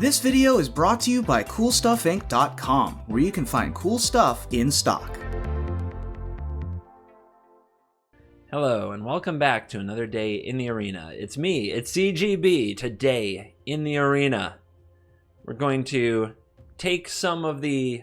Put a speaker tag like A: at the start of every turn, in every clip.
A: This video is brought to you by CoolStuffInc.com, where you can find cool stuff in stock.
B: Hello, and welcome back to another day in the arena. It's me, it's CGB, today in the arena. We're going to take some of the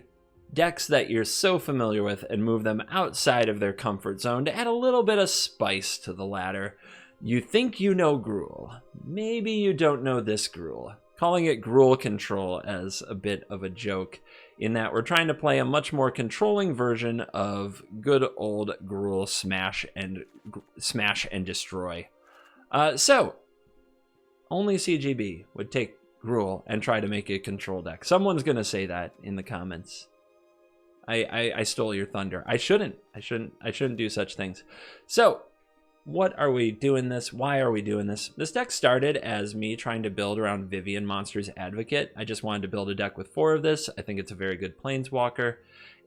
B: decks that you're so familiar with and move them outside of their comfort zone to add a little bit of spice to the ladder. You think you know Gruul. Maybe you don't know this Gruul. Calling it Gruul Control as a bit of a joke, in that we're trying to play a much more controlling version of good old Gruul Smash and Destroy. So, only CGB would take Gruul and try to make a control deck. Someone's gonna say that in the comments. I stole your thunder. I shouldn't do such things. So, what are we doing this? Why are we doing this? This deck started as me trying to build around Vivien Monsters Advocate. I just wanted to build a deck with 4 of this. I think it's a very good Planeswalker,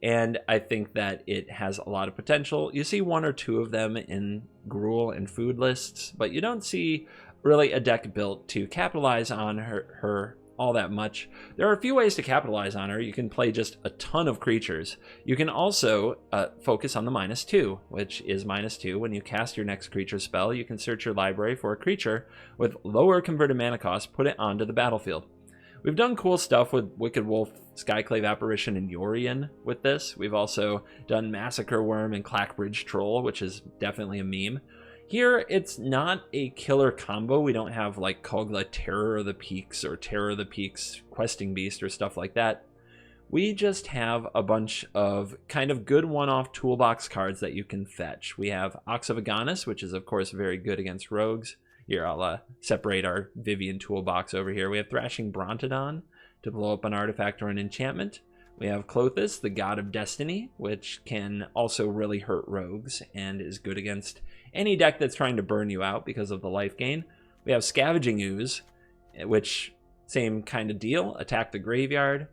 B: and I think that it has a lot of potential. You see 1 or 2 of them in Gruul and food lists, but you don't see really a deck built to capitalize on her all that much. There are a few ways to capitalize on her. You can play just a ton of creatures. You can also focus on the -2, which is -2. When you cast your next creature spell, you can search your library for a creature with lower converted mana cost, put it onto the battlefield. We've done cool stuff with Wicked Wolf, Skyclave Apparition, and Yorion with this. We've also done Massacre Worm and Clackbridge Troll, which is definitely a meme. Here, it's not a killer combo. We don't have like Kogla Terror of the Peaks or Terror of the Peaks Questing Beast or stuff like that. We just have a bunch of kind of good one-off toolbox cards that you can fetch. We have Ox of Agonis, which is of course very good against rogues. Here, I'll separate our Vivien toolbox over here. We have Thrashing Brontodon to blow up an artifact or an enchantment. We have Klothys, the God of Destiny, which can also really hurt rogues and is good against any deck that's trying to burn you out because of the life gain. We have Scavenging Ooze, which same kind of deal. Attack the graveyard,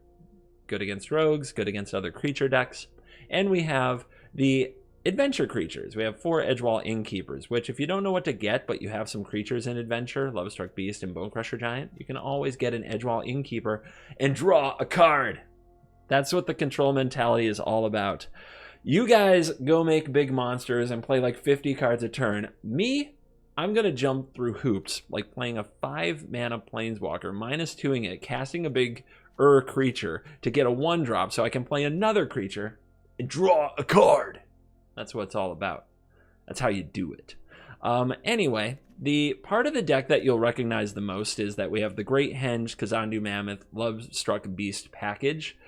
B: good against rogues, good against other creature decks. And we have the adventure creatures. We have 4 Edgewall Innkeepers, which if you don't know what to get, but you have some creatures in adventure, Lovestruck Beast and Bonecrusher Giant, you can always get an Edgewall Innkeeper and draw a card. That's what the control mentality is all about. You guys go make big monsters and play like 50 cards a turn. Me, I'm going to jump through hoops, like playing a 5-mana Planeswalker, -2ing it, casting a big creature to get a 1-drop so I can play another creature and draw a card. That's what it's all about. That's how you do it. Anyway, the part of the deck that you'll recognize the most is that we have the Great Henge, Kazandu Mammoth, Lovestruck Beast package,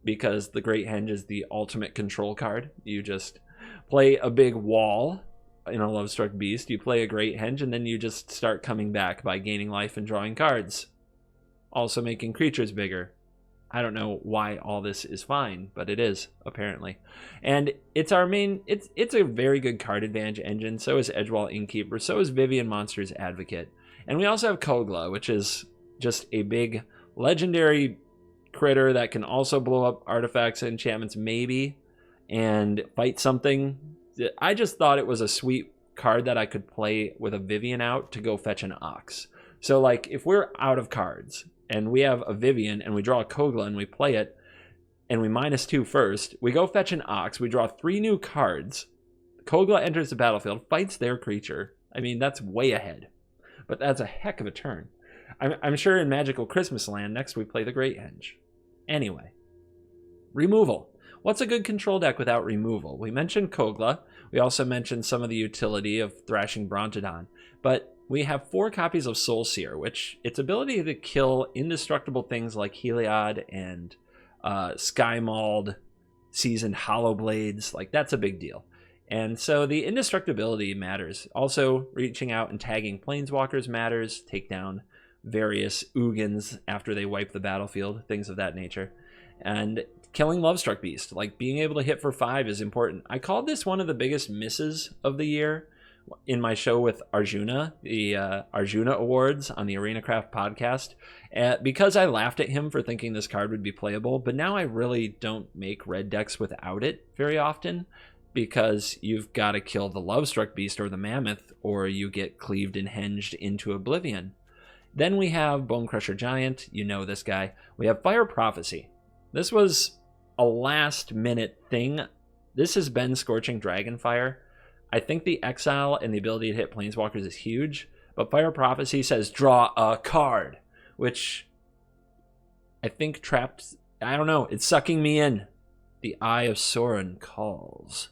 B: because the Great Henge is the ultimate control card. You just play a big wall in a Lovestruck Beast, you play a Great Henge, and then you just start coming back by gaining life and drawing cards. Also making creatures bigger. I don't know why all this is fine, but it is, apparently. And it's our main, it's a very good card advantage engine. So is Edgewall Innkeeper, so is Vivien Monsters Advocate. And we also have Kogla, which is just a big legendary critter that can also blow up artifacts and enchantments maybe and fight something. I just thought it was a sweet card that I could play with a Vivien out to go fetch an Ox. So like if we're out of cards and we have a Vivien and we draw a Kogla and we play it and we -2 first, we go fetch an Ox, we draw 3 new cards, Kogla enters the battlefield, fights their creature. I mean, that's way ahead, but that's a heck of a turn. I'm sure in Magical Christmas Land next we play the Great Henge. Anyway, removal. What's a good control deck without removal? We mentioned Kogla. We also mentioned some of the utility of Thrashing Brontodon. But we have 4 copies of Soulseer, which its ability to kill indestructible things like Heliod and Sky-Mauled, Seasoned Hollowblades, like that's a big deal. And so the indestructibility matters. Also, reaching out and tagging Planeswalkers matters. Take down various Ugins after they wipe the battlefield, things of that nature. And killing Lovestruck Beast, like being able to hit for 5 is important. I called this one of the biggest misses of the year in my show with Arjuna, the Arjuna Awards on the ArenaCraft podcast, because I laughed at him for thinking this card would be playable, but now I really don't make red decks without it very often, because you've got to kill the Lovestruck Beast or the Mammoth, or you get cleaved and henged into oblivion. Then we have Bone Crusher Giant. You know this guy. We have Fire Prophecy. This was a last-minute thing. This has been Scorching Dragonfire. I think the exile and the ability to hit Planeswalkers is huge, but Fire Prophecy says draw a card, which I think traps... I don't know. It's sucking me in. The Eye of Sauron calls.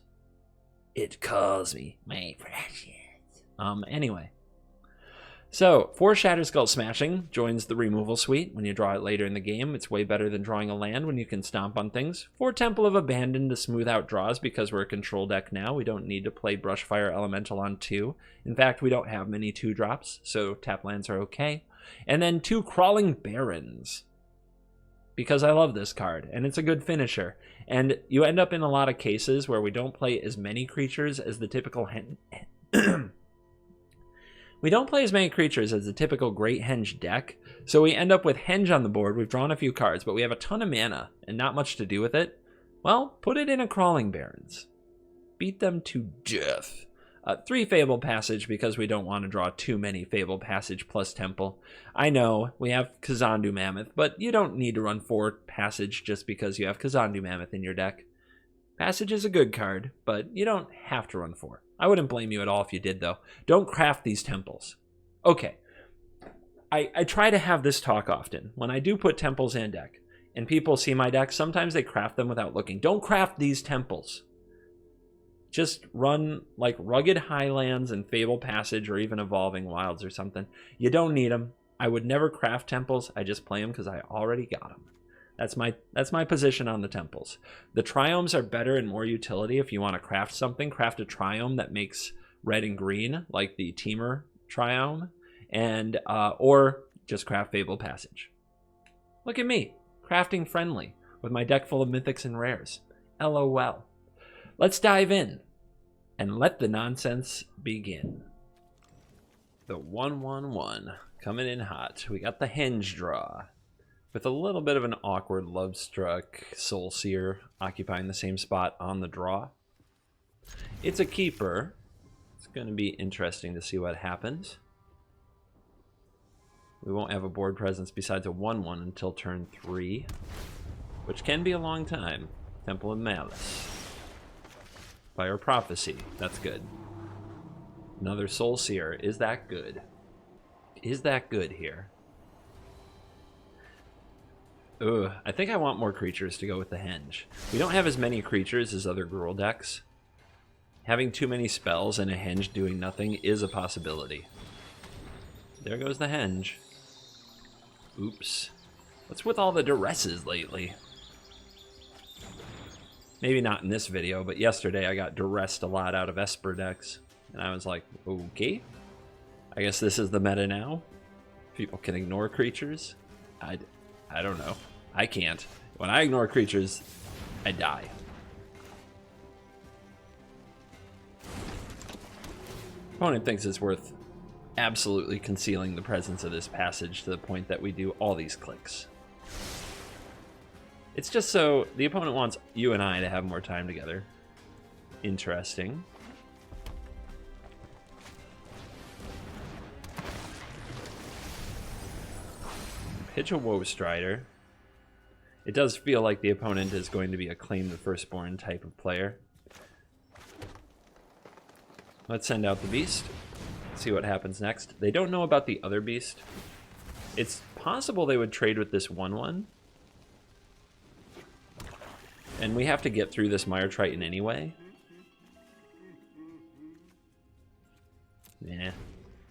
B: It calls me, my precious. Anyway. So, 4 Shatterskull Smashing joins the removal suite when you draw it later in the game. It's way better than drawing a land when you can stomp on things. 4 Temple of Abandon to smooth out draws because we're a control deck now. We don't need to play Brushfire Elemental on 2. In fact, we don't have many 2-drops, so tap lands are okay. And then 2 Crawling Barrens, because I love this card, and it's a good finisher. And you end up in a lot of cases where we don't play as many creatures as the typical We don't play as many creatures as the typical Great Henge deck, so we end up with Henge on the board. We've drawn a few cards, but we have a ton of mana and not much to do with it. Well, put it in a Crawling Barrens. Beat them to death. 3 Fable Passage because we don't want to draw too many Fable Passage plus Temple. I know, we have Kazandu Mammoth, but you don't need to run 4 Passage just because you have Kazandu Mammoth in your deck. Passage is a good card, but you don't have to run 4. I wouldn't blame you at all if you did, though. Don't craft these temples. Okay. I try to have this talk often. When I do put temples in a deck, and people see my deck, sometimes they craft them without looking. Don't craft these temples. Just run, like, Rugged Highlands and Fable Passage or even Evolving Wilds or something. You don't need them. I would never craft temples. I just play them because I already got them. That's my position on the temples. The triomes are better and more utility if you want to craft something. Craft a triome that makes red and green, like the Teamer triome, and or just craft Fable Passage. Look at me, crafting friendly with my deck full of mythics and rares. LOL. Let's dive in and let the nonsense begin. The 1/1/1 coming in hot. We got the Henge draw, with a little bit of an awkward Love-Struck Soulseer occupying the same spot on the draw. It's a keeper. It's going to be interesting to see what happens. We won't have a board presence besides a 1/1 until turn 3, which can be a long time. Temple of Malice. Fire Prophecy. That's good. Another Soulseer. Is that good? Is that good here? Ugh, I think I want more creatures to go with the Henge. We don't have as many creatures as other Gruul decks. Having too many spells and a Henge doing nothing is a possibility. There goes the Henge. Oops. What's with all the duresses lately? Maybe not in this video, but yesterday I got duressed a lot out of Esper decks. And I was like, okay. I guess this is the meta now. People can ignore creatures. I don't know. I can't. When I ignore creatures, I die. Opponent thinks it's worth absolutely concealing the presence of this passage to the point that we do all these clicks. It's just so the opponent wants you and I to have more time together. Interesting. Pitch a Woe Strider. It does feel like the opponent is going to be a Claim the Firstborn type of player. Let's send out the Beast. See what happens next. They don't know about the other Beast. It's possible they would trade with this 1/1. And we have to get through this Mire Triton anyway.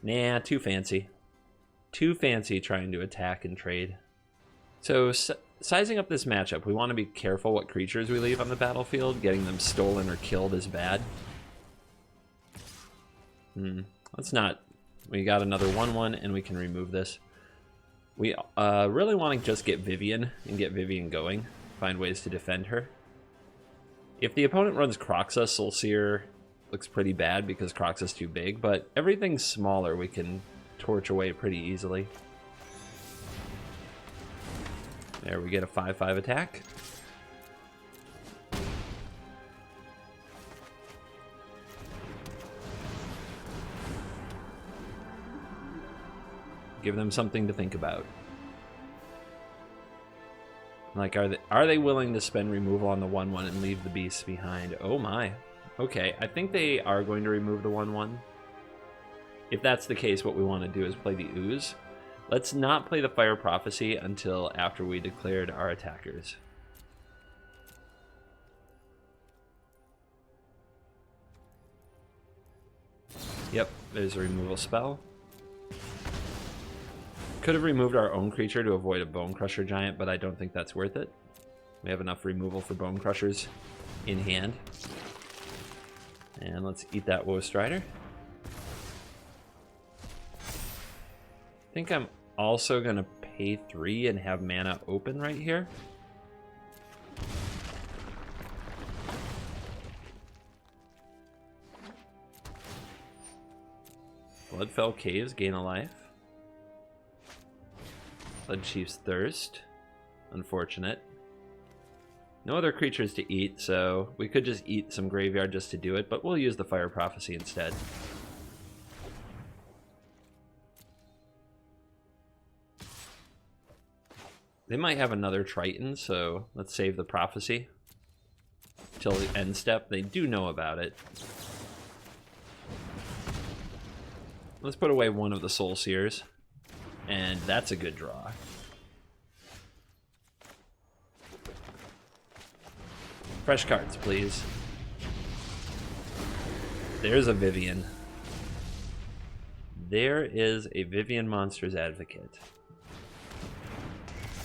B: Nah, too fancy. Too fancy trying to attack and trade. So, sizing up this matchup, we want to be careful what creatures we leave on the battlefield. Getting them stolen or killed is bad. Let's not. We got another 1/1 and we can remove this. We really want to just get Vivien and get Vivien going. Find ways to defend her. If the opponent runs Kroxa, Soulseer looks pretty bad because Kroxa's too big, but everything smaller we can torch away pretty easily. There, we get a 5/5 attack. Give them something to think about. Like, are they willing to spend removal on the 1/1 and leave the beasts behind? Oh my. Okay, I think they are going to remove the 1/1. If that's the case, what we want to do is play the Ooze. Let's not play the Fire Prophecy until after we declared our attackers. Yep, there's a removal spell. Could have removed our own creature to avoid a Bone Crusher Giant, but I don't think that's worth it. We have enough removal for Bone Crushers in hand. And let's eat that Woe Strider. I think I'm also going to pay 3 and have mana open right here. Bloodfell Caves, gain a life. Blood Chief's Thirst. Unfortunate. No other creatures to eat, so we could just eat some graveyard just to do it, but we'll use the Fire Prophecy instead. They might have another Triton, so let's save the Prophecy till the end step. They do know about it. Let's put away one of the Soul Seers, and that's a good draw. Fresh cards, please. There's a Vivien. There is a Vivien Monsters Advocate.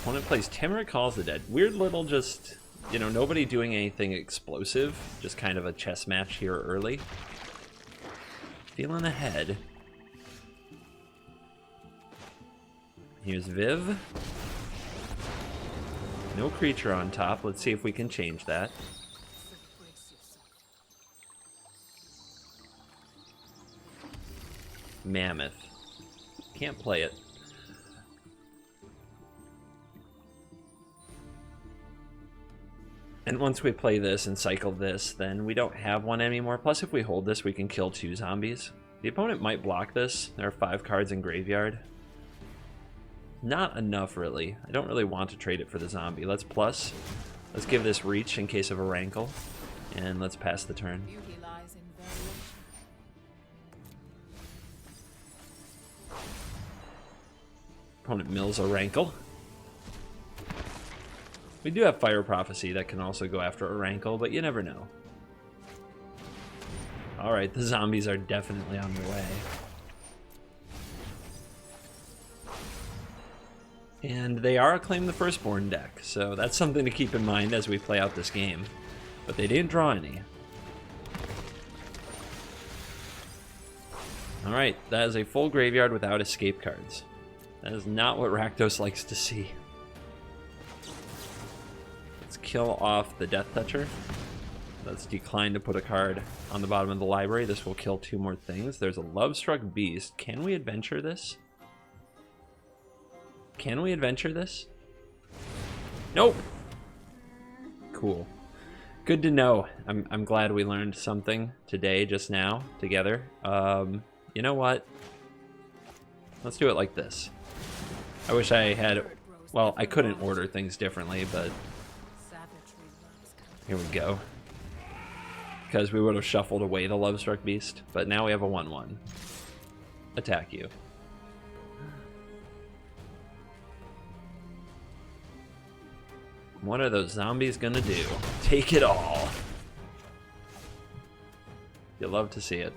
B: Opponent plays Timur Calls the Dead. Weird little just, you know, nobody doing anything explosive. Just kind of a chess match here early. Feeling ahead. Here's Viv. No creature on top. Let's see if we can change that. Mammoth. Can't play it. And once we play this and cycle this, then we don't have one anymore. Plus, if we hold this, we can kill 2 zombies. The opponent might block this. There are 5 cards in graveyard. Not enough, really. I don't really want to trade it for the zombie. Let's plus. Let's give this reach in case of a rankle. And let's pass the turn. Opponent mills a rankle. We do have Fire Prophecy that can also go after a rankle, but you never know. Alright, the zombies are definitely on their way. And they are a Claim the Firstborn deck, so that's something to keep in mind as we play out this game. But they didn't draw any. Alright, that is a full graveyard without escape cards. That is not what Rakdos likes to see. Let's kill off the Death Toucher. Let's decline to put a card on the bottom of the library. This will kill 2 more things. There's a Lovestruck Beast. Can we adventure this? Can we adventure this? Nope. Cool. Good to know. I'm glad we learned something today, just now, together. You know what? Let's do it like this. I wish I had... Well, I couldn't order things differently, but... Here we go. Because we would have shuffled away the Lovestruck Beast, but now we have a 1/1. Attack you. What are those zombies gonna do? Take it all. You love to see it.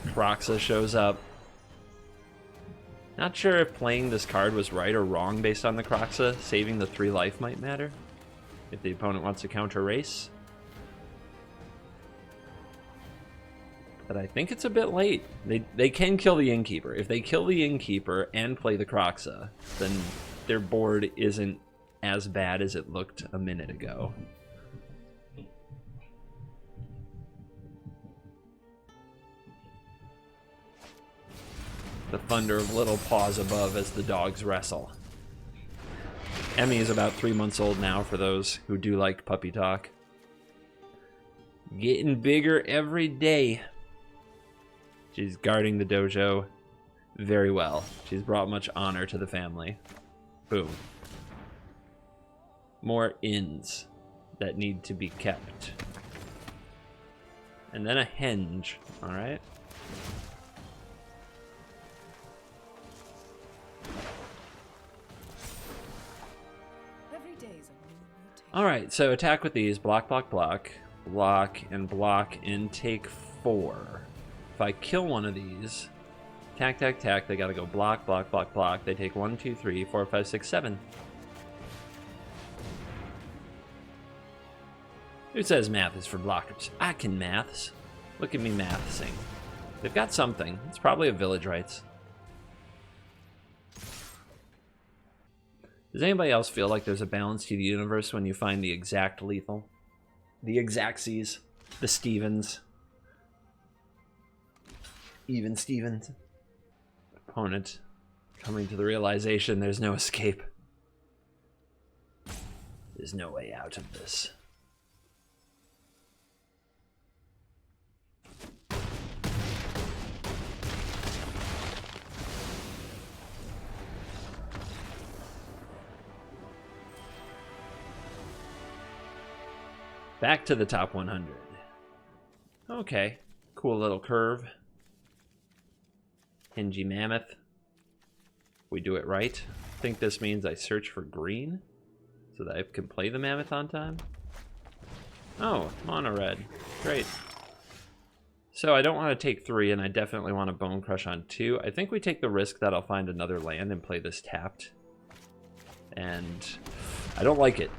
B: Kroxa shows up. Not sure if playing this card was right or wrong based on the Kroxa. Saving the 3 life might matter if the opponent wants to counter race. But I think it's a bit late. They can kill the Innkeeper. If they kill the Innkeeper and play the Kroxa, then their board isn't as bad as it looked a minute ago. The thunder of little paws above as the dogs wrestle. Emmy is about 3 months old now for those who do like puppy talk. Getting bigger every day. She's guarding the dojo very well. She's brought much honor to the family. Boom. More inns that need to be kept. And then a henge, alright? Alright, so attack with these. Block, block, block. Block, and block, and take 4. If I kill one of these, tack, tack, tack, they gotta go block, block, block, block. They take 1, 2, 3, 4, 5, 6, 7. Who says math is for blockers? I can maths. Look at me mathsing. They've got something. It's probably a village rights. Does anybody else feel like there's a balance to the universe when you find the exact lethal? The Exacxies, the Stevens, even Stevens. Opponent coming to the realization there's no escape. There's no way out of this. Back to the top 100. Okay, cool little curve. Hingy Mammoth. We do it right. I think this means I search for green so that I can play the Mammoth on time. Oh, mono red. Great. So I don't want to take 3, and I definitely want to Bone Crush on 2. I think we take the risk that I'll find another land and play this tapped. And I don't like it.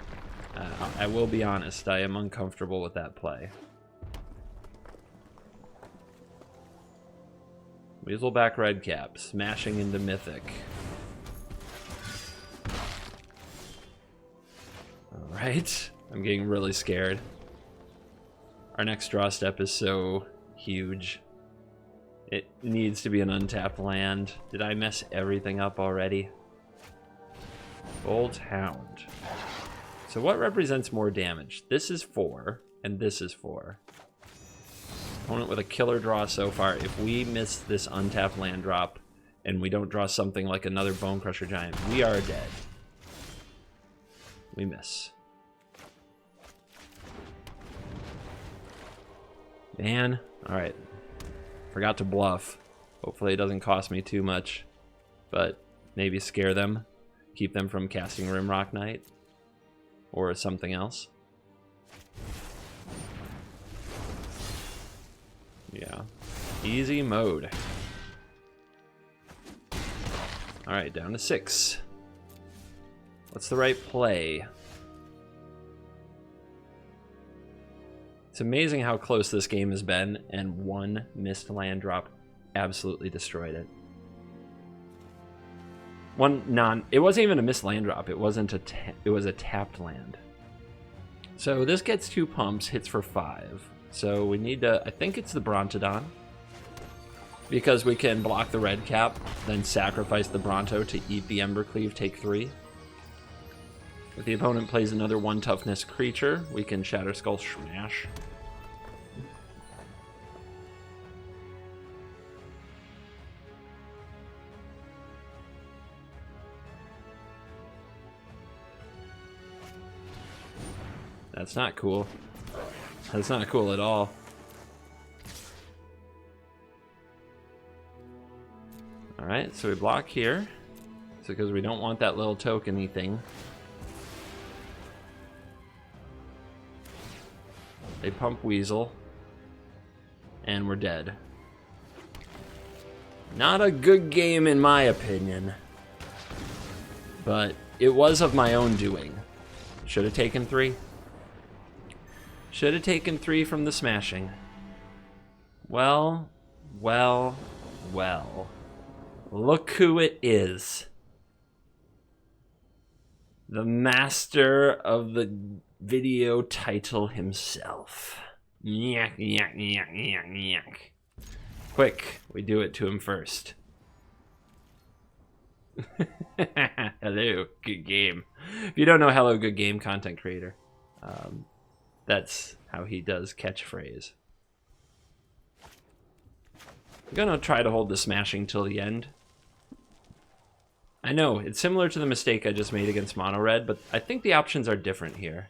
B: I will be honest, I am uncomfortable with that play. Weaselback Redcap, smashing into Mythic. Alright, I'm getting really scared. Our next draw step is so huge. It needs to be an untapped land. Did I mess everything up already? Bold Hound. So what represents more damage? This is 4, and this is 4. Opponent with a killer draw so far. If we miss this untapped land drop, and we don't draw something like another Bone Crusher Giant, we are dead. We miss. Man, alright. Forgot to bluff. Hopefully it doesn't cost me too much, but maybe scare them. Keep them from casting Rimrock Knight. Or something else. Yeah. Easy mode. Alright, down to 6. What's the right play? It's amazing how close this game has been, and one missed land drop absolutely destroyed it. It wasn't even a missed land drop. It was a tapped land. So this gets 2 pumps, hits for 5. So we need to, I think it's the Brontodon. Because we can block the red cap, then sacrifice the Bronto to eat the Embercleave, take 3. If the opponent plays another 1 toughness creature, we can Shatter Skull Smash. That's not cool. That's not cool at all. Alright, so we block here. So because we don't want that little token-y thing. They pump Weasel. And we're dead. Not a good game in my opinion. But it was of my own doing. Should have taken 3. Should have taken 3 from the smashing. Well, well, well. Look who it is. The master of the video title himself. Yak, yak, yak, yak, yak. Quick, we do it to him first. Hello, good game. If you don't know, hello, good game, content creator. That's how he does catchphrase. I'm gonna try to hold the smashing till the end. I know, it's similar to the mistake I just made against Mono Red, but I think the options are different here.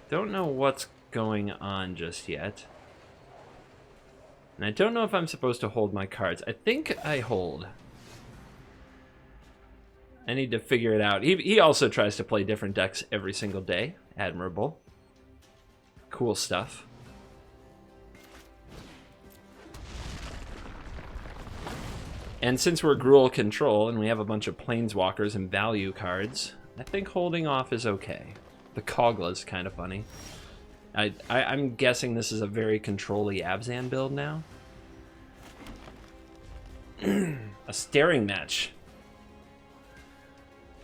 B: Don't know what's going on just yet. And I don't know if I'm supposed to hold my cards. I think I hold. I need to figure it out. He also tries to play different decks every single day. Admirable. Cool stuff. And since we're Gruul control and we have a bunch of planeswalkers and value cards, I think holding off is okay. The Kogla is kind of funny. I'm guessing this is a very control-y Abzan build now. A staring match.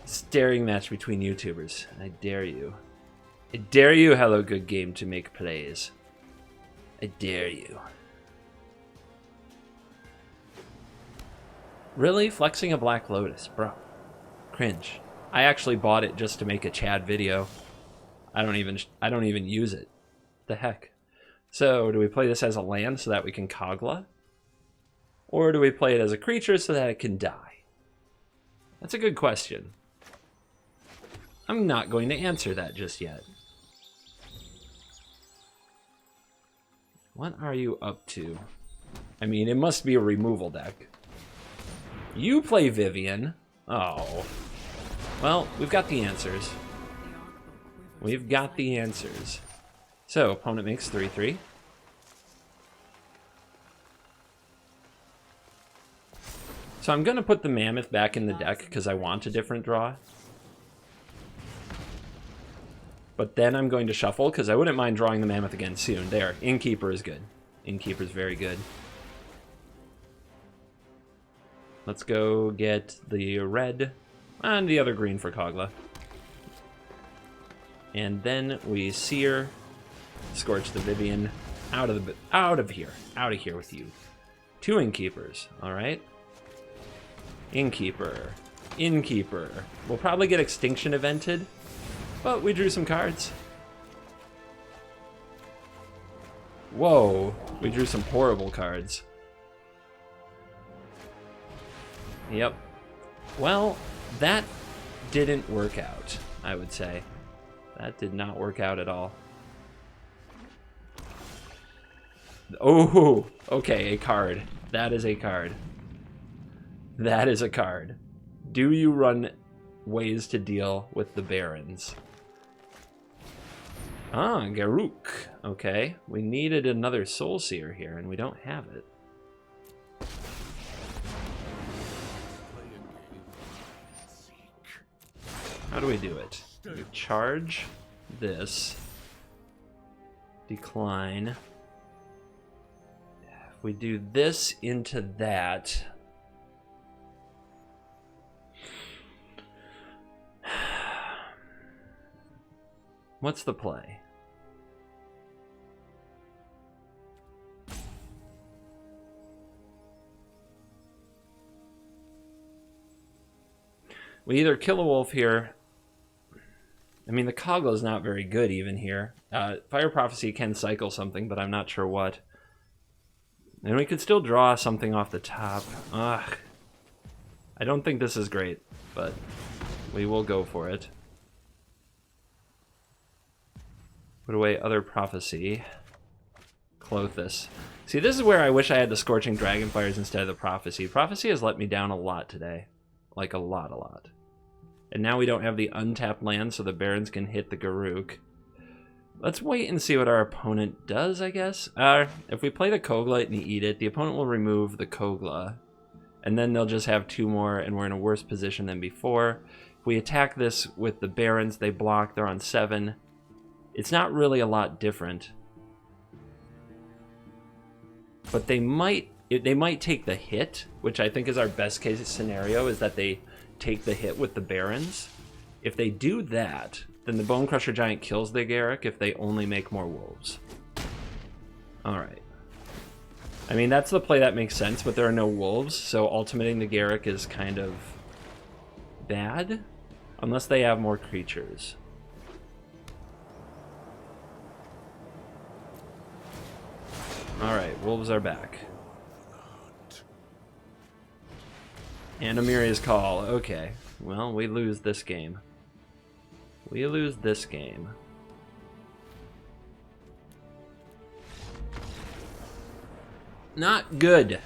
B: Staring match between YouTubers. I dare you. I dare you, Hello Good Game, to make plays. I dare you. Really? Flexing a Black Lotus? Bro. Cringe. I actually bought it just to make a Chad video. I don't even use it. The heck? So, do we play this as a land so that we can Kogla? Or do we play it as a creature so that it can die? That's a good question. I'm not going to answer that just yet. What are you up to? I mean, it must be a removal deck. You play Vivien. Oh. Well, we've got the answers. We've got the answers. So, opponent makes 3/3. So I'm going to put the Mammoth back in the deck because I want a different draw. But then I'm going to shuffle because I wouldn't mind drawing the Mammoth again soon. There, Innkeeper is good. Innkeeper is very good. Let's go get the red and the other green for Kogla. And then we Sear, Scorch the Vivien, out of here with you. 2 Innkeepers, all right. Innkeeper. We'll probably get Extinction Evented, but we drew some cards. Whoa, we drew some horrible cards. Yep. Well, that didn't work out, I would say. That did not work out at all. Oh, okay, a card. That is a card. That is a card. Do you run ways to deal with the Barons? Ah, Garruk. Okay, we needed another Soul Seer here, and we don't have it. How do we do it? We charge this. Decline. If we do this into that... What's the play? We either kill a wolf here. I mean, the Kogla is not very good even here. Fire Prophecy can cycle something, but I'm not sure what. And we could still draw something off the top. Ugh. I don't think this is great, but we will go for it. Put away Other Prophecy. Clothis. See, this is where I wish I had the Scorching Dragonfires instead of the Prophecy. Prophecy has let me down a lot today. Like a lot. And now we don't have the untapped land, so the Barons can hit the Garruk. Let's wait and see what our opponent does, I guess. If we play the Kogla and eat it, the opponent will remove the Kogla. And then they'll just have 2 more, and we're in a worse position than before. If we attack this with the Barons, they block, they're on 7. It's not really a lot different. But they might take the hit, which I think is our best case scenario, is that they take the hit with the Barons. If they do that, then the Bone Crusher Giant kills the Garruk if they only make more wolves. Alright. I mean, that's the play that makes sense, but there are no wolves, so ultimating the Garruk is kind of bad, unless they have more creatures. Alright, wolves are back. And Amiria's call. Okay, well, we lose this game. We lose this game. Not good.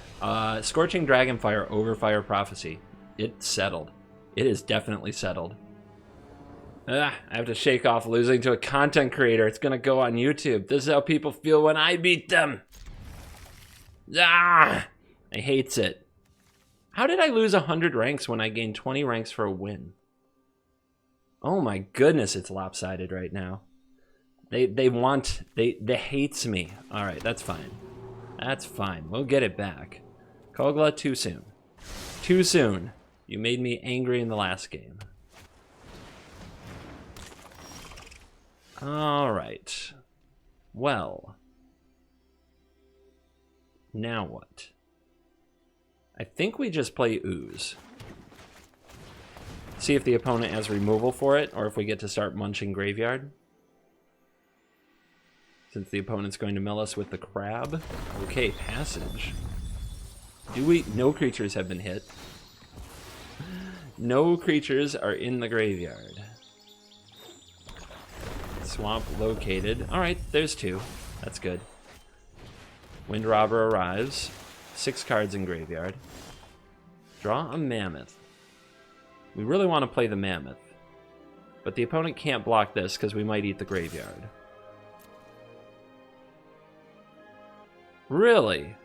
B: Scorching Dragonfire over Fire Prophecy. It's settled. It is definitely settled. I have to shake off losing to a content creator. It's gonna go on YouTube. This is how people feel when I beat them. I hates it. How did I lose 100 ranks when I gained 20 ranks for a win? Oh my goodness, it's lopsided right now. They hates me. All right, that's fine. That's fine. We'll get it back. Kogla, too soon. Too soon. You made me angry in the last game. All right. Well. Now what? I think we just play Ooze. See if the opponent has removal for it, or if we get to start munching Graveyard. Since the opponent's going to mill us with the Crab. Okay, Passage. Do we? No creatures have been hit. No creatures are in the graveyard. Swamp located. Alright, there's 2. That's good. Wind Robber arrives. 6 cards in graveyard. Draw a Mammoth. We really want to play the Mammoth. But the opponent can't block this because we might eat the graveyard. Really?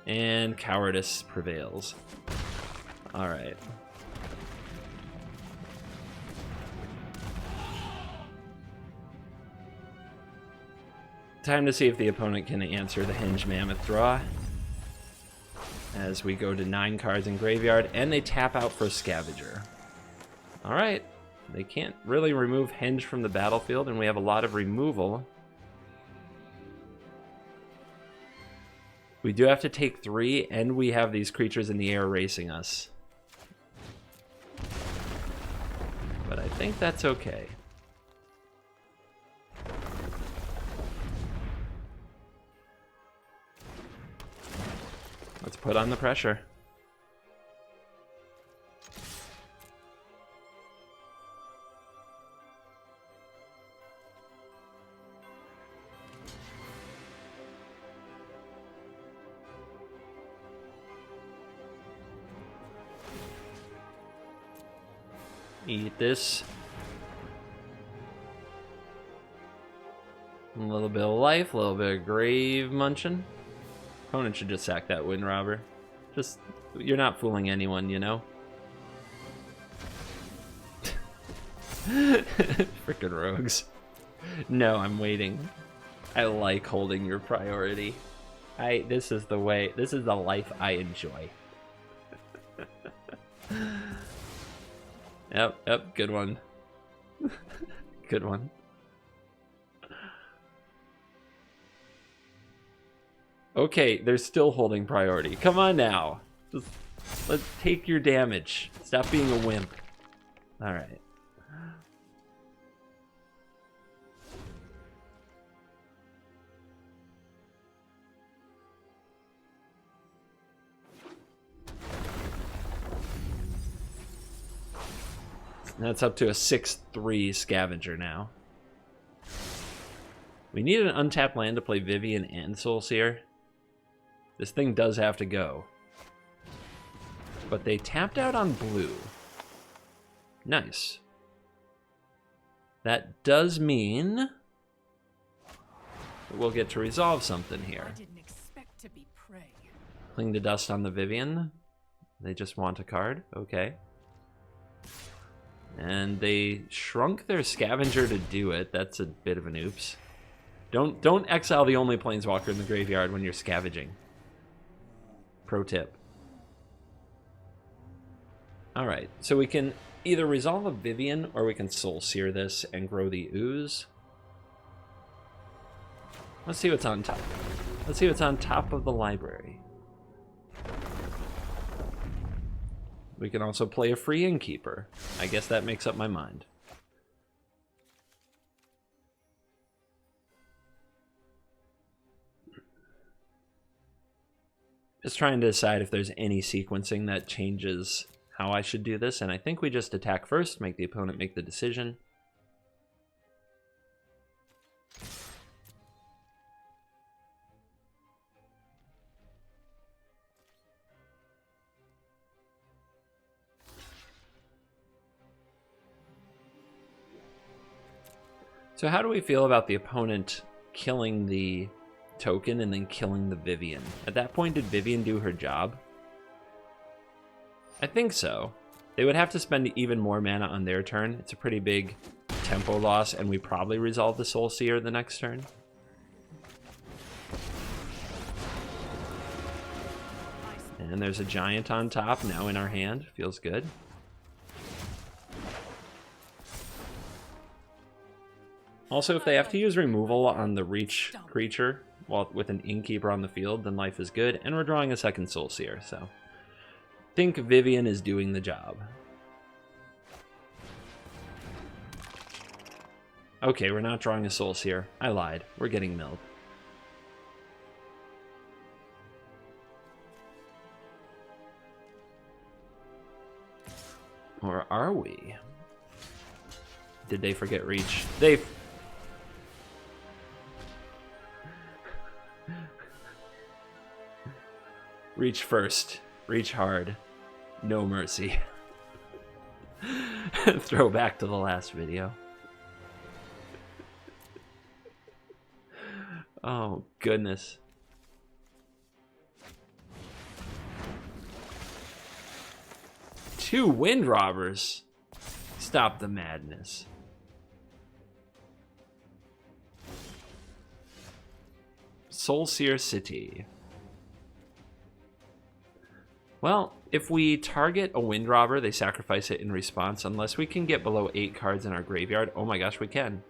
B: And Cowardice prevails. Alright. Time to see if the opponent can answer the Hinge Mammoth draw. As we go to 9 cards in graveyard, and they tap out for Scavenger. Alright. They can't really remove Hinge from the battlefield, and we have a lot of removal. We do have to take 3, and we have these creatures in the air racing us. But I think that's okay. Let's put on the pressure. Eat this. A little bit of life, a little bit of grave munching. Opponent should just sack that Wind Robber. Just, you're not fooling anyone, you know? Frickin' rogues. No, I'm waiting. I like holding your priority. This is the way, this is the life I enjoy. Yep, good one. Good one. Okay, they're still holding priority. Come on now. Just let's take your damage. Stop being a wimp. Alright. That's up to a 6/3 Scavenger now. We need an untapped land to play Vivien and Soulseer. This thing does have to go. But they tapped out on blue. Nice. That does mean that we'll get to resolve something here.
C: I didn't expect to be prey.
B: Cling to dust on the Vivien. They just want a card. Okay. And they shrunk their Scavenger to do it. That's a bit of an oops. Don't exile the only Planeswalker in the graveyard when you're scavenging. Pro tip. Alright, so we can either resolve a Vivien or we can Soulseer this and grow the Ooze. Let's see what's on top. Let's see what's on top of the library. We can also play a free innkeeper. I guess that makes up my mind. Just trying to decide if there's any sequencing that changes how I should do this, and I think we just attack first, make the opponent make the decision. So how do we feel about the opponent killing the token and then killing the Vivien? At that point, did Vivien do her job? I think so. They would have to spend even more mana on their turn. It's a pretty big tempo loss, and we probably resolve the Soul Seer the next turn. And there's a giant on top now in our hand. Feels good. Also, if they have to use removal on the reach creature while with an innkeeper on the field, then life is good, and we're drawing a second Soul Seer, so I think Vivien is doing the job. Okay, we're not drawing a Soul Seer. I lied. We're getting milled. Or are we? Did they forget reach? They... Reach first. Reach hard. No mercy. Throw back to the last video. Oh, goodness. Two Wind Robbers. Stop the madness. Soul Seer City. Well, if we target a Wind Robber, they sacrifice it in response, unless we can get below 8 cards in our graveyard. Oh my gosh, we can.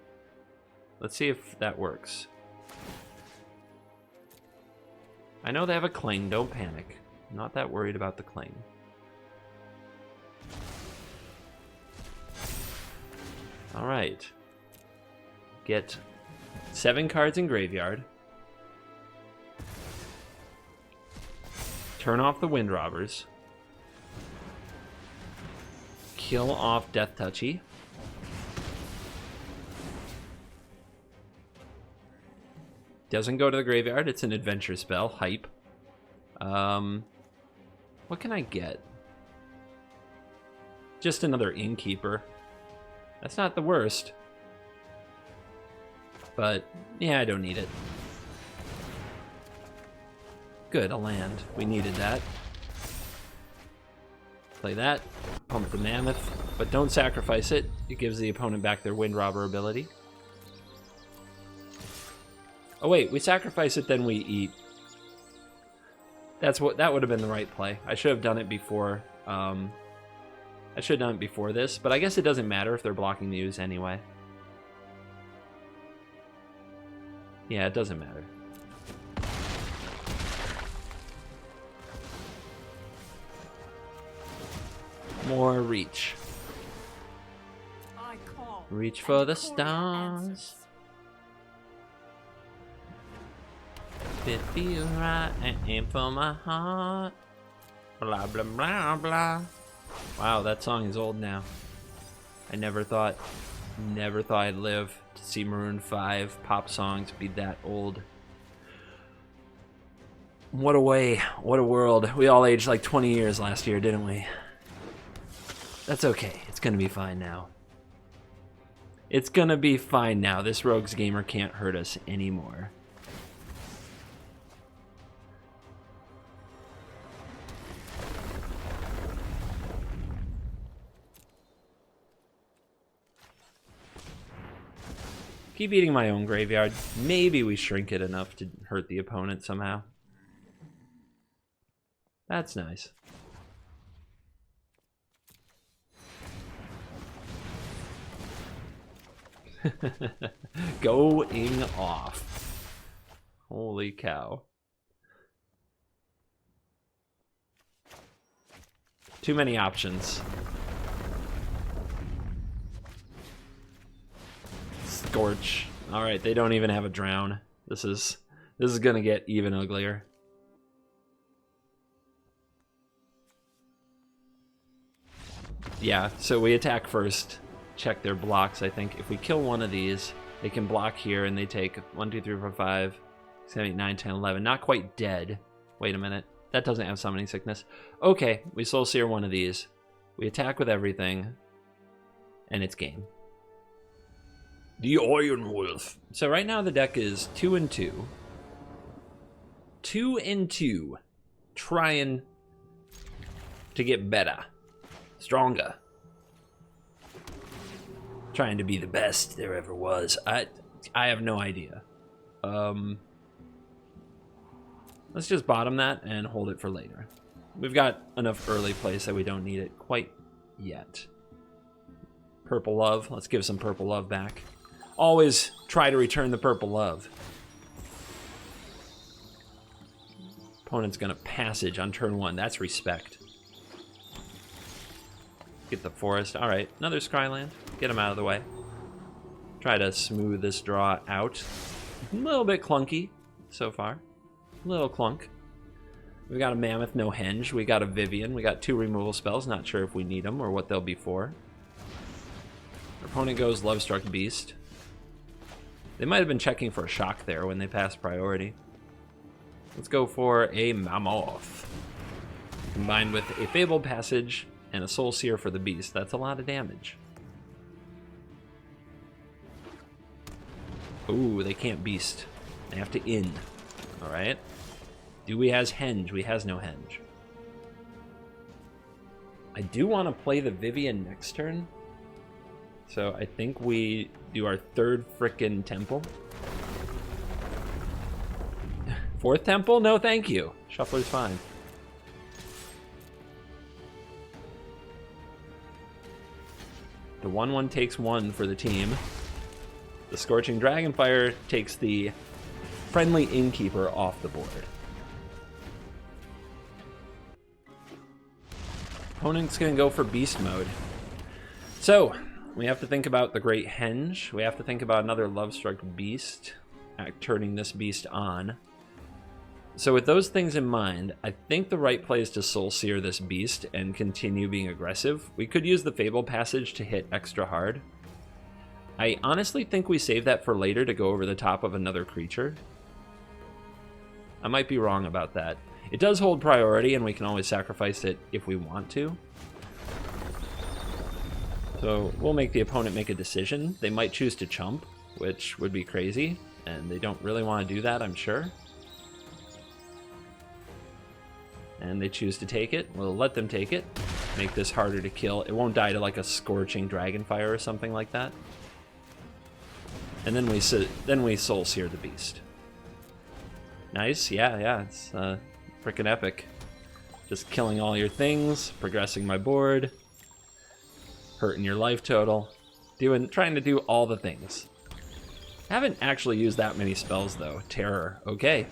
B: Let's see if that works. I know they have a Cling, don't panic. I'm not that worried about the Cling. Alright. Get 7 cards in graveyard. Turn off the Wind Robbers. Kill off Death Touchy. Doesn't go to the graveyard. It's an adventure spell. Hype. What can I get? Just another Innkeeper. That's not the worst. But, yeah, I don't need it. Good, a land. We needed that. Play that. Pump the Mammoth. But don't sacrifice it. It gives the opponent back their Wind Robber ability. Oh wait, we sacrifice it, then we eat. That would have been the right play. I should have done it before. I should have done it before this, but I guess it doesn't matter if they're blocking the use anyway. Yeah, it doesn't matter. More reach. Reach for the stars. It feels right and aim for my heart. Blah blah blah blah. Wow, that song is old now. I never thought I'd live to see Maroon 5 pop songs be that old. What a way, what a world. We all aged like 20 years last year, didn't we? That's okay. It's gonna be fine now. It's gonna be fine now. This Rogues Gamer can't hurt us anymore. Keep eating my own graveyard. Maybe we shrink it enough to hurt the opponent somehow. That's nice. Going off. Holy cow. Too many options. Scorch. Alright, they don't even have a drown. This is gonna get even uglier. Yeah, so we attack first. Check their blocks, I think. If we kill one of these, they can block here and they take 1, 2, 3, 4, 5, 6, 7, 8, 9, 10, 11. Not quite dead. Wait a minute. That doesn't have summoning sickness. Okay, we Soul Sear one of these. We attack with everything. And it's game. The Iron Wolf. So right now the deck is 2 and 2. 2 and 2. Trying to get better. Stronger. Trying to be the best there ever was. I have no idea. Let's just bottom that and hold it for later. We've got enough early place that we don't need it quite yet. Purple Love. Let's give some Purple Love back. Always try to return the Purple Love. Opponent's gonna Passage on turn 1. That's respect. Get the Forest. Alright, another Scryland. Get him out of the way. Try to smooth this draw out. A little bit clunky so far. A little clunk. We got a Mammoth, no Henge. We got a Vivien. We got 2 removal spells. Not sure if we need them or what they'll be for. Our opponent goes Lovestruck Beast. They might have been checking for a shock there when they passed priority. Let's go for a Mammoth. Combined with a Fabled Passage and a Soul Sear for the Beast. That's a lot of damage. Ooh, they can't Beast. They have to in. Alright. Do we has Henge? We has no Henge. I do want to play the Vivien next turn. So I think we do our 3rd frickin' temple. 4th temple? No, thank you. Shuffler's fine. The 1/1 takes 1 for the team. The Scorching Dragonfire takes the Friendly Innkeeper off the board. Opponent's gonna go for Beast Mode. So, we have to think about the Great Henge. We have to think about another Lovestruck Beast, turning this beast on. So with those things in mind, I think the right play is to Soul Sear this beast and continue being aggressive. We could use the Fabled Passage to hit extra hard. I honestly think we save that for later to go over the top of another creature. I might be wrong about that. It does hold priority and we can always sacrifice it if we want to. So we'll make the opponent make a decision. They might choose to chump, which would be crazy, and they don't really want to do that, I'm sure. And they choose to take it. We'll let them take it. Make this harder to kill. It won't die to like a Scorching Dragonfire or something like that. And then we Soul Sear the beast. Nice, yeah, it's freaking epic. Just killing all your things, progressing my board, hurting your life total, trying to do all the things. Haven't actually used that many spells though. Terror, okay.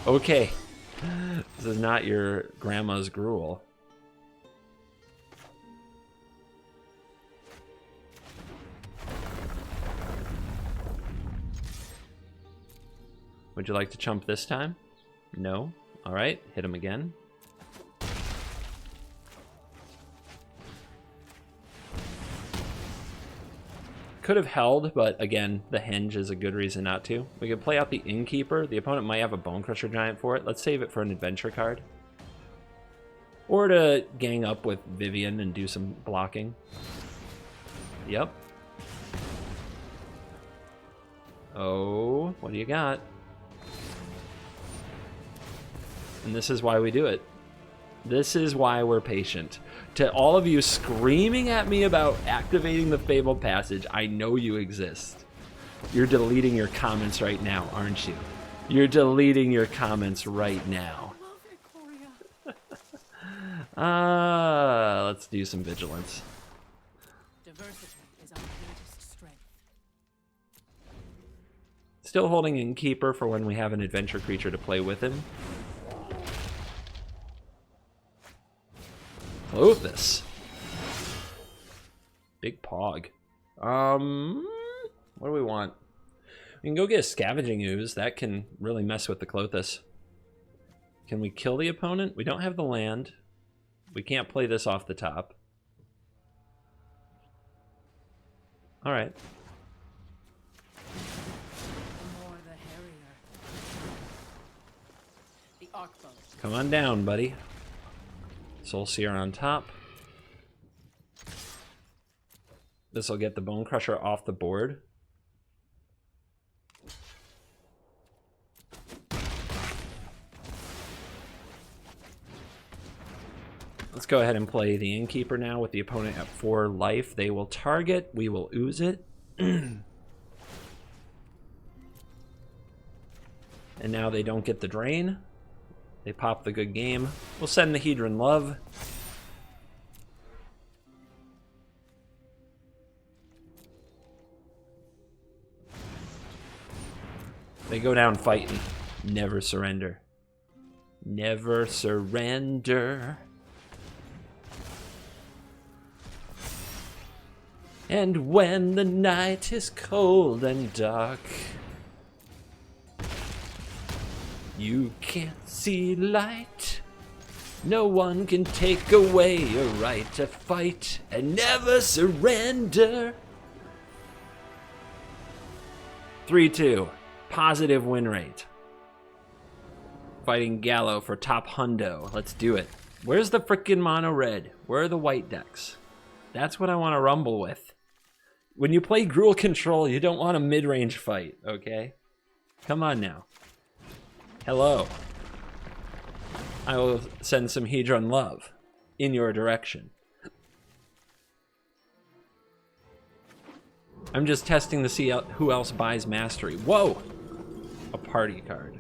B: Okay. This is not your grandma's Gruul. Would you like to chump this time? No? Alright, hit him again. Could have held, but again, the Henge is a good reason not to. We could play out the Innkeeper. The opponent might have a Bonecrusher Giant for it. Let's save it for an adventure card. Or to gang up with Vivien and do some blocking. Yep. Oh, what do you got? And this is why we do it. This is why we're patient. To all of you screaming at me about activating the Fabled Passage, I know you exist. You're deleting your comments right now, aren't you? You're deleting your comments right now. Let's do some vigilance.
C: Diversity is our greatest strength.
B: Still holding Innkeeper for when we have an adventure creature to play with him. Clothis. Big Pog. What do we want? We can go get a Scavenging Ooze. That can really mess with the Clothis. Can we kill the opponent? We don't have the land. We can't play this off the top. All right.
C: The more the harrier. The Arcbow.
B: Come on down, buddy. Soul Seer on top. This will get the Bone Crusher off the board. Let's go ahead and play the Innkeeper now with the opponent at 4 life. They will target. We will ooze it. And now they don't get the drain. They pop the good game. We'll send the Hedron Love. They go down fighting. Never surrender. Never surrender. And when the night is cold and dark, you can't see light. No one can take away your right to fight and never surrender. 3-2. Positive win rate. Fighting Gallo for top hundo. Let's do it. Where's the frickin' mono red? Where are the white decks? That's what I want to rumble with. When you play Gruul control, you don't want a mid-range fight, okay? Come on now. Hello. I will send some Hedron Love in your direction. I'm just testing to see who else buys Mastery. Whoa! A party card.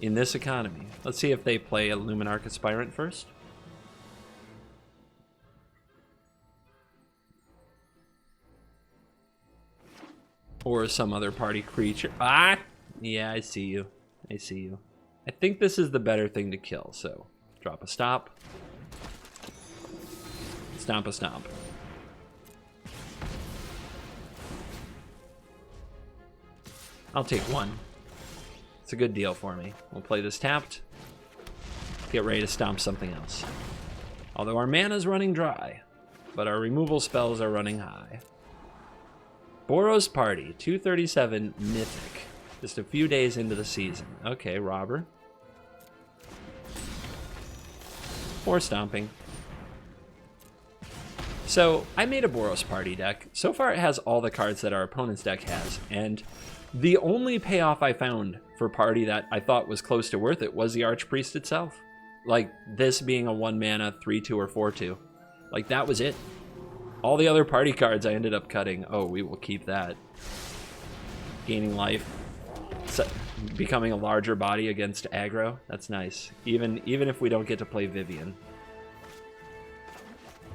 B: In this economy. Let's see if they play a Luminarch Aspirant first. Or some other party creature. Ah! Yeah, I see you. I see you. I think this is the better thing to kill, so drop a stop. Stomp a stomp. I'll take one. It's a good deal for me. We'll play this tapped. Get ready to stomp something else. Although our mana's running dry, but our removal spells are running high. Boros Party, 237 Mythic. Just a few days into the season. Okay, Robber. 4 stomping. So, I made a Boros Party deck. So far it has all the cards that our opponent's deck has, and the only payoff I found for Party that I thought was close to worth it was the Archpriest itself. Like, this being a 1-mana 3-2 or 4-2. Like, that was it. All the other party cards I ended up cutting. Oh, we will keep that. Gaining life. Becoming a larger body against aggro. That's nice. Even if we don't get to play Vivien.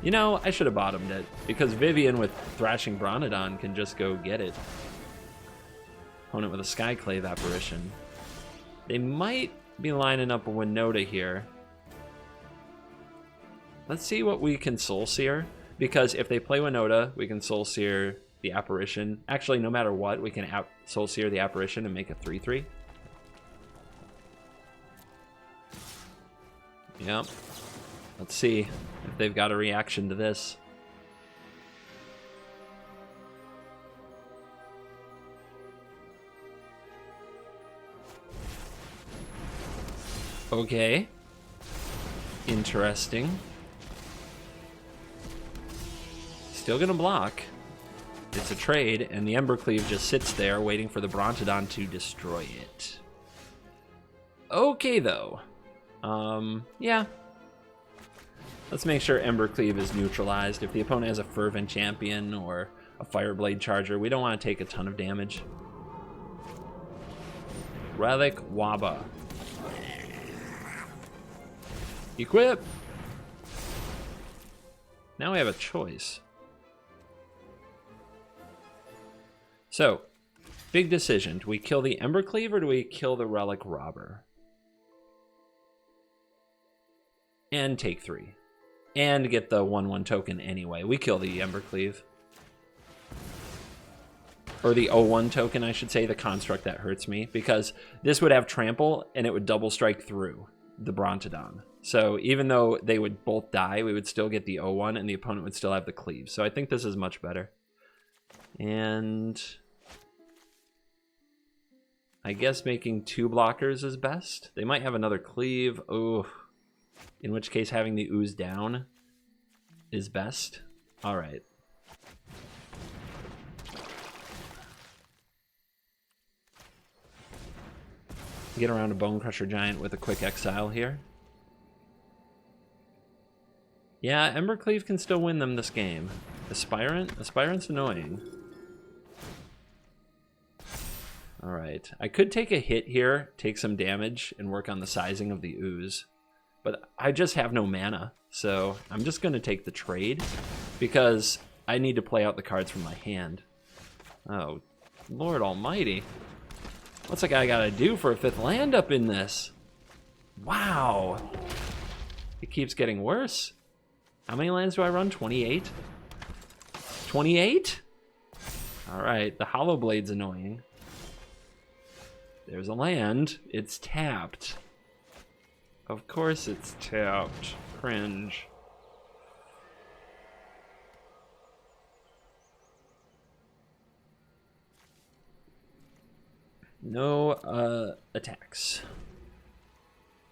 B: You know, I should have bottomed it. Because Vivien with Thrashing Bronodon can just go get it. Opponent with a Skyclave Apparition. They might be lining up a Winota here. Let's see what we can Soul Seer. Because if they play Winota, we can Soul Seer the Apparition. Actually, no matter what, we can Soul Seer the Apparition and make a 3-3. Yep. Let's see if they've got a reaction to this. Okay. Interesting. Still gonna block. It's a trade, and the Embercleave just sits there waiting for the Brontodon to destroy it. Okay, though. Yeah. Let's make sure Embercleave is neutralized. If the opponent has a Fervent Champion or a Fireblade Charger, we don't want to take a ton of damage. Relic Waba. Equip! Now we have a choice. So, big decision. Do we kill the Embercleave or do we kill the Relic Robber? And take 3. and get the 1/1 token anyway. We kill the Embercleave. Or the 0/1 token, I should say, the construct that hurts me, because this would have trample and it would double strike through the Brontodon. So even though they would both die, we would still get the 0/1 and the opponent would still have the cleave. So I think this is much better. And I guess making 2 blockers is best. They might have another cleave. Oh, in which case having the ooze down is best. All right. Get around a Bone Crusher Giant with a quick exile here. Yeah, Embercleave can still win them this game. Aspirant? Aspirant's annoying. Alright. I could take a hit here, take some damage, and work on the sizing of the ooze. But I just have no mana, so I'm just going to take the trade, because I need to play out the cards from my hand. Oh, Lord almighty. What's a guy gotta do for a 5th land up in this? Wow. It keeps getting worse. How many lands do I run? 28? 28? Alright, the Hollow Blade's annoying. There's a land. It's tapped. Of course it's tapped. Cringe. No attacks.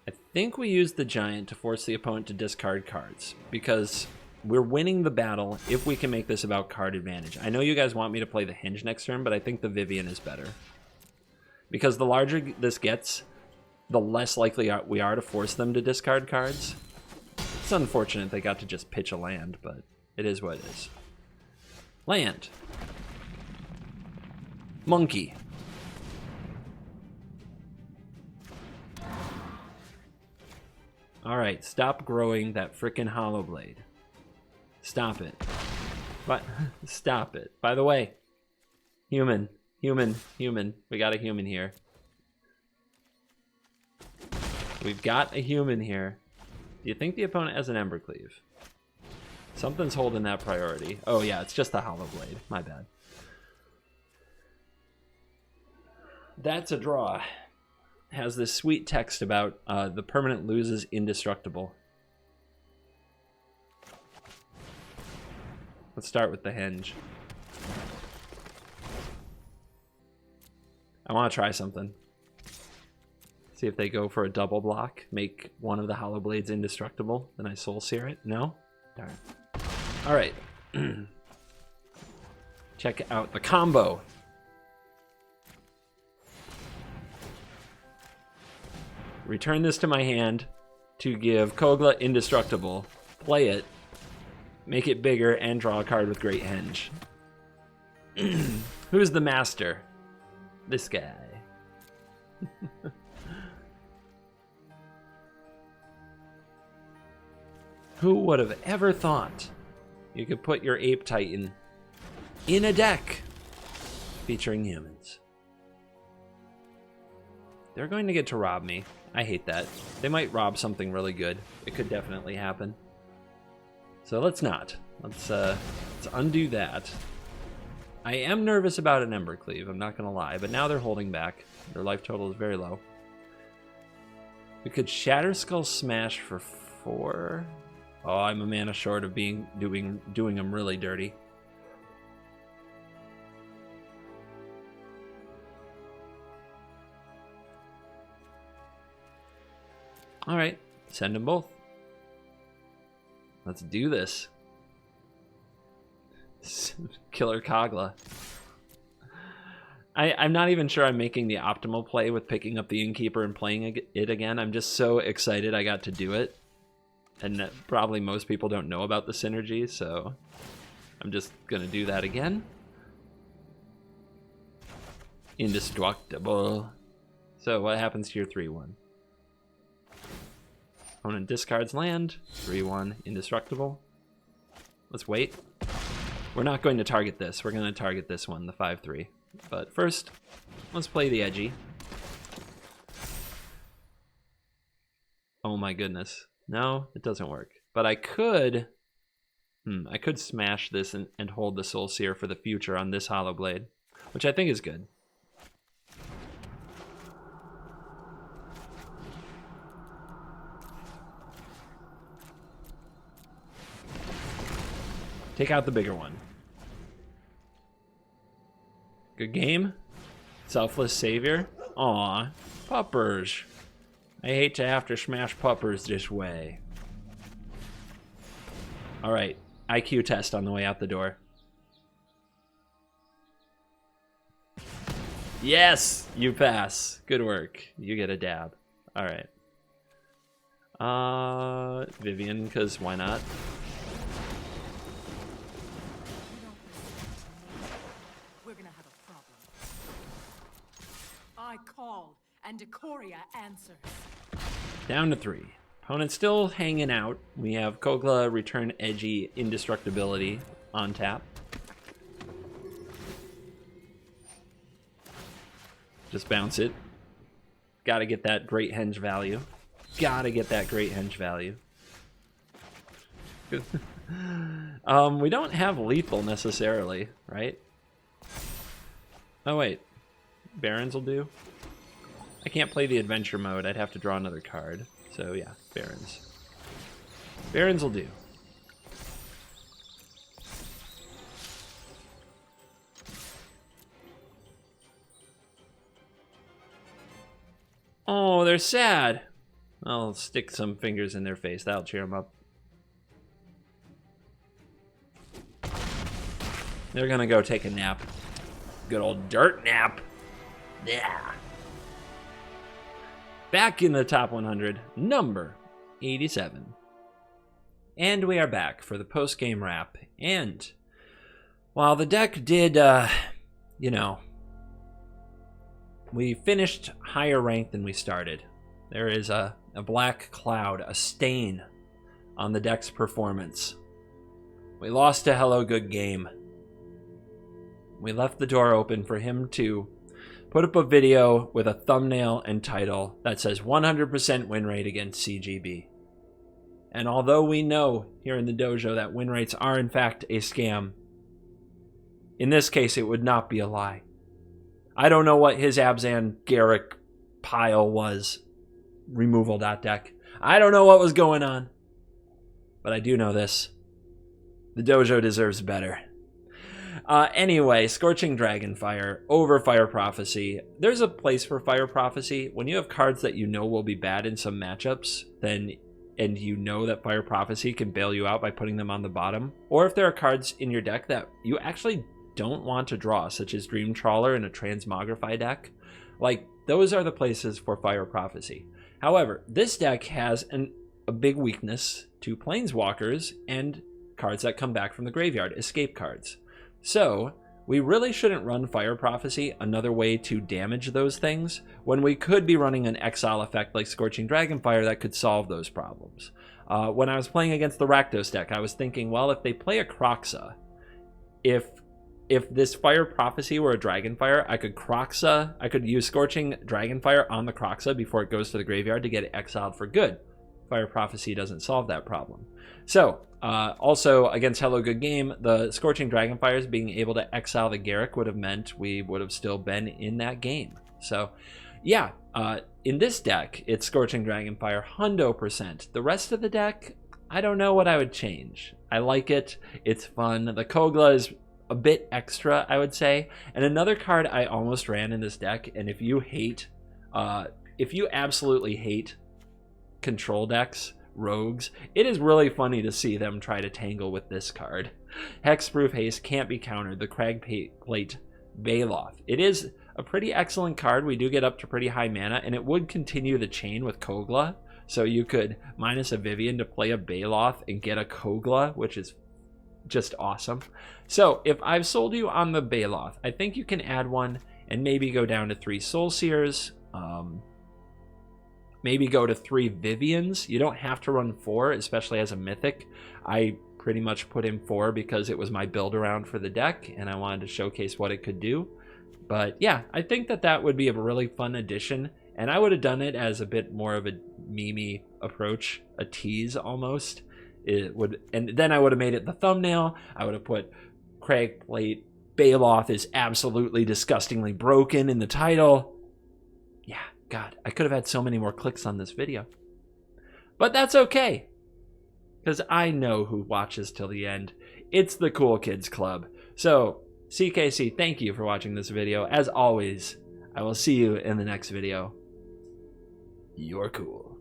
B: I think we use the Giant to force the opponent to discard cards, because we're winning the battle if we can make this about card advantage. I know you guys want me to play the Henge next turn, but I think the Vivien is better. Because the larger this gets, the less likely we are to force them to discard cards. It's unfortunate they got to just pitch a land, but it is what it is. Land. Monkey. Alright, stop growing that frickin' Hollow Blade. Stop it. But stop it. By the way, human. We got a human here. We've got a human here. Do you think the opponent has an Embercleave? Something's holding that priority. Oh yeah, it's just the Hollow Blade. My bad. That's a draw. Has this sweet text about the permanent loses indestructible. Let's start with the Henge. I want to try something. See if they go for a double block, make one of the Hollow Blades indestructible, then I Soul Sear it. No? Darn. Alright. Check out the combo. Return this to my hand to give Kogla indestructible. Play it. Make it bigger and draw a card with Great Henge. Who's the master? This guy. Who would have ever thought you could put your Ape Titan in a deck featuring humans? They're going to get to rob me. I hate that. They might rob something really good. It could definitely happen. So let's not. Let's undo that. I am nervous about an Embercleave, I'm not gonna lie, but now they're holding back. Their life total is very low. We could Shatter Skull Smash for 4. Oh, I'm a mana short of doing them really dirty. All right, send them both. Let's do this. Killer Kogla. I'm not even sure I'm making the optimal play with picking up the Innkeeper and playing it again. I'm just so excited I got to do it. And probably most people don't know about the synergy, so I'm just going to do that again. Indestructible. So what happens to your 3-1? Opponent discards land. 3-1. Indestructible. Let's wait. We're not going to target this. We're going to target this one, the 5-3. But first, let's play the edgy. Oh my goodness. No, it doesn't work. But I could smash this and hold the Soul Seer for the future on this Hollow Blade, which I think is good. Take out the bigger one. Good game. Selfless Savior. Aw, puppers. I hate to have to smash puppers this way. All right, IQ test on the way out the door. Yes, you pass. Good work. You get a dab. All right. Vivien, because why not?
C: We're gonna have a problem. I called, and Decoria answers.
B: Down to 3. Opponent still hanging out. We have Kogla return edgy indestructibility on tap. Just bounce it. Gotta get that great henge value. Gotta get that great henge value. We don't have lethal necessarily, right? Oh wait, Barons will do. I can't play the adventure mode. I'd have to draw another card. So yeah, Barons. Barons will do. Oh, they're sad. I'll stick some fingers in their face. That'll cheer them up. They're gonna go take a nap. Good old dirt nap. Yeah. Back in the top 100, number 87. And we are back for the post-game wrap. And while the deck did, you know, we finished higher ranked than we started. There is a black cloud, a stain on the deck's performance. We lost to Hello Good Game. We left the door open for him to put up a video with a thumbnail and title that says 100% win rate against CGB. And although we know here in the dojo that win rates are in fact a scam, in this case it would not be a lie. I don't know what his Abzan Garrick pile was. Removal.deck. I don't know what was going on. But I do know this. The dojo deserves better. Anyway, Scorching Dragonfire over Fire Prophecy. There's a place for Fire Prophecy. When you have cards that you know will be bad in some matchups, and you know that Fire Prophecy can bail you out by putting them on the bottom, or if there are cards in your deck that you actually don't want to draw, such as Dream Trawler in a Transmogrify deck, like those are the places for Fire Prophecy. However, this deck has a big weakness to Planeswalkers and cards that come back from the graveyard, escape cards. So, we really shouldn't run Fire Prophecy, another way to damage those things, when we could be running an exile effect like Scorching Dragonfire that could solve those problems. When I was playing against the Rakdos deck, I was thinking, well, if they play a Kroxa, if this Fire Prophecy were a Dragonfire, I could use Scorching Dragonfire on the Kroxa before it goes to the graveyard to get it exiled for good. Fire Prophecy doesn't solve that problem. So, also against Hello Good Game, the Scorching Dragonfires being able to exile the Garrick would have meant we would have still been in that game. So, yeah, in this deck, it's Scorching Dragonfire 100%. The rest of the deck, I don't know what I would change. I like it. It's fun. The Kogla is a bit extra, I would say. And another card I almost ran in this deck, and if you absolutely hate control decks, rogues, it is really funny to see them try to tangle with this card. Hexproof Haste can't be countered. The Cragplate Baloth. It is a pretty excellent card. We do get up to pretty high mana, and it would continue the chain with Kogla. So you could minus a Vivien to play a Baloth and get a Kogla, which is just awesome. So if I've sold you on the Baloth, I think you can add one and maybe go down to 3 Soul Seers. Maybe go to 3 Viviens. You don't have to run 4, especially as a Mythic. I pretty much put in 4 because it was my build around for the deck, and I wanted to showcase what it could do. But yeah, I think that would be a really fun addition, and I would have done it as a bit more of a meme-y approach, a tease almost. And then I would have made it the thumbnail. I would have put Craig Plate Bailoff is absolutely disgustingly broken in the title. Yeah, God, I could have had so many more clicks on this video. But that's okay, because I know who watches till the end. It's the Cool Kids Club. So, CKC, thank you for watching this video. As always, I will see you in the next video. You're cool.